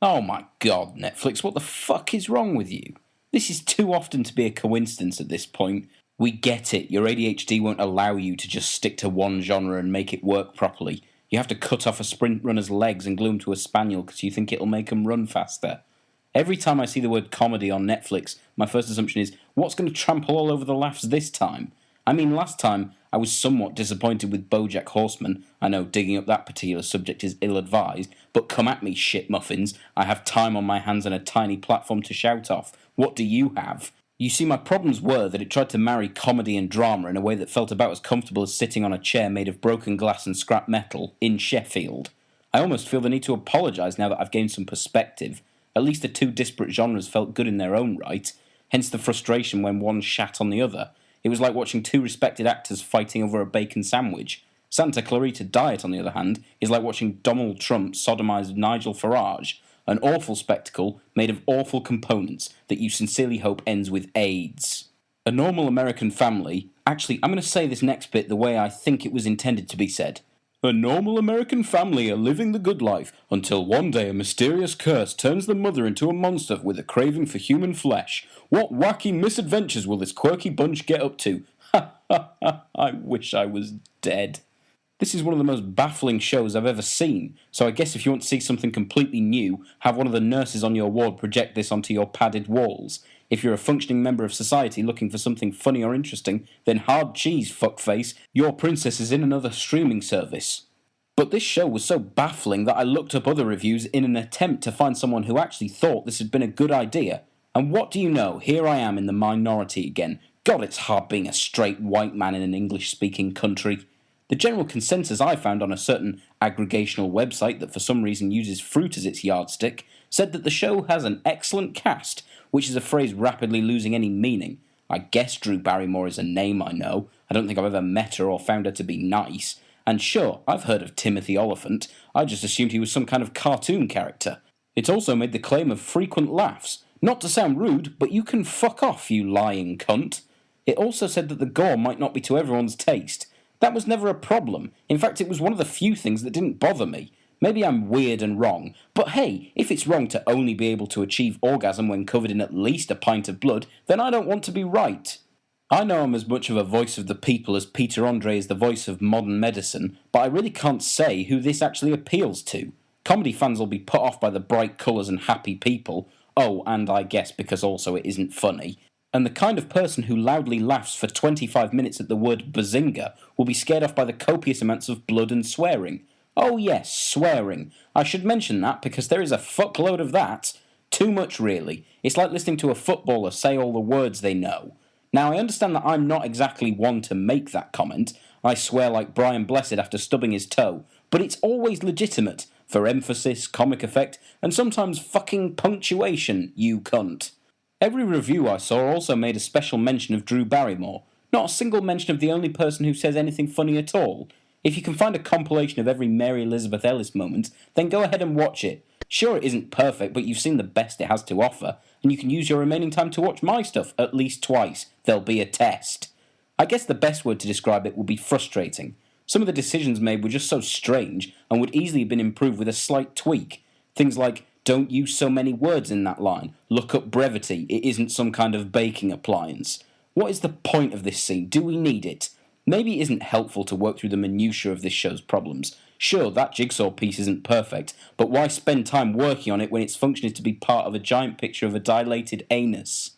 Oh my god, Netflix, what the fuck is wrong with you? This is too often to be a coincidence at this point. We get it, your ADHD won't allow you to just stick to one genre and make it work properly. You have to cut off a sprint runner's legs and glue him to a spaniel because you think it'll make him run faster. Every time I see the word comedy on Netflix, my first assumption is, what's going to trample all over the laughs this time? I mean, last time, I was somewhat disappointed with BoJack Horseman. I know digging up that particular subject is ill-advised, but come at me, shit muffins. I have time on my hands and a tiny platform to shout off. What do you have? You see, my problems were that it tried to marry comedy and drama in a way that felt about as comfortable as sitting on a chair made of broken glass and scrap metal in Sheffield. I almost feel the need to apologise now that I've gained some perspective. At least the two disparate genres felt good in their own right, hence the frustration when one shat on the other. It was like watching two respected actors fighting over a bacon sandwich. Santa Clarita Diet, on the other hand, is like watching Donald Trump sodomise Nigel Farage, an awful spectacle made of awful components that you sincerely hope ends with AIDS. A normal American family... Actually, I'm going to say this next bit the way I think it was intended to be said. A normal American family are living the good life until one day a mysterious curse turns the mother into a monster with a craving for human flesh. What wacky misadventures will this quirky bunch get up to? Ha ha ha, I wish I was dead. This is one of the most baffling shows I've ever seen, so I guess if you want to see something completely new, have one of the nurses on your ward project this onto your padded walls. If you're a functioning member of society looking for something funny or interesting, then hard cheese, fuckface, your princess is in another streaming service. But this show was so baffling that I looked up other reviews in an attempt to find someone who actually thought this had been a good idea. And what do you know, here I am in the minority again. God, it's hard being a straight white man in an English-speaking country. The general consensus I found on a certain aggregational website that for some reason uses fruit as its yardstick said that the show has an excellent cast, which is a phrase rapidly losing any meaning. I guess Drew Barrymore is a name I know. I don't think I've ever met her or found her to be nice. And sure, I've heard of Timothy Oliphant. I just assumed he was some kind of cartoon character. It also made the claim of frequent laughs. Not to sound rude, but you can fuck off, you lying cunt. It also said that the gore might not be to everyone's taste. That was never a problem. In fact, it was one of the few things that didn't bother me. Maybe I'm weird and wrong, but hey, if it's wrong to only be able to achieve orgasm when covered in at least a pint of blood, then I don't want to be right. I know I'm as much of a voice of the people as Peter Andre is the voice of modern medicine, but I really can't say who this actually appeals to. Comedy fans will be put off by the bright colours and happy people. Oh, and I guess because also it isn't funny. And the kind of person who loudly laughs for 25 minutes at the word bazinga will be scared off by the copious amounts of blood and swearing. Oh yes, swearing. I should mention that because there is a fuckload of that. Too much, really. It's like listening to a footballer say all the words they know. Now, I understand that I'm not exactly one to make that comment. I swear like Brian Blessed after stubbing his toe. But it's always legitimate, for emphasis, comic effect, and sometimes fucking punctuation, you cunt. Every review I saw also made a special mention of Drew Barrymore. Not a single mention of the only person who says anything funny at all. If you can find a compilation of every Mary Elizabeth Ellis moment, then go ahead and watch it. Sure, it isn't perfect, but you've seen the best it has to offer, and you can use your remaining time to watch my stuff at least twice. There'll be a test. I guess the best word to describe it would be frustrating. Some of the decisions made were just so strange, and would easily have been improved with a slight tweak. Things like, don't use so many words in that line. Look up brevity. It isn't some kind of baking appliance. What is the point of this scene? Do we need it? Maybe it isn't helpful to work through the minutiae of this show's problems. Sure, that jigsaw piece isn't perfect, but why spend time working on it when its function is to be part of a giant picture of a dilated anus?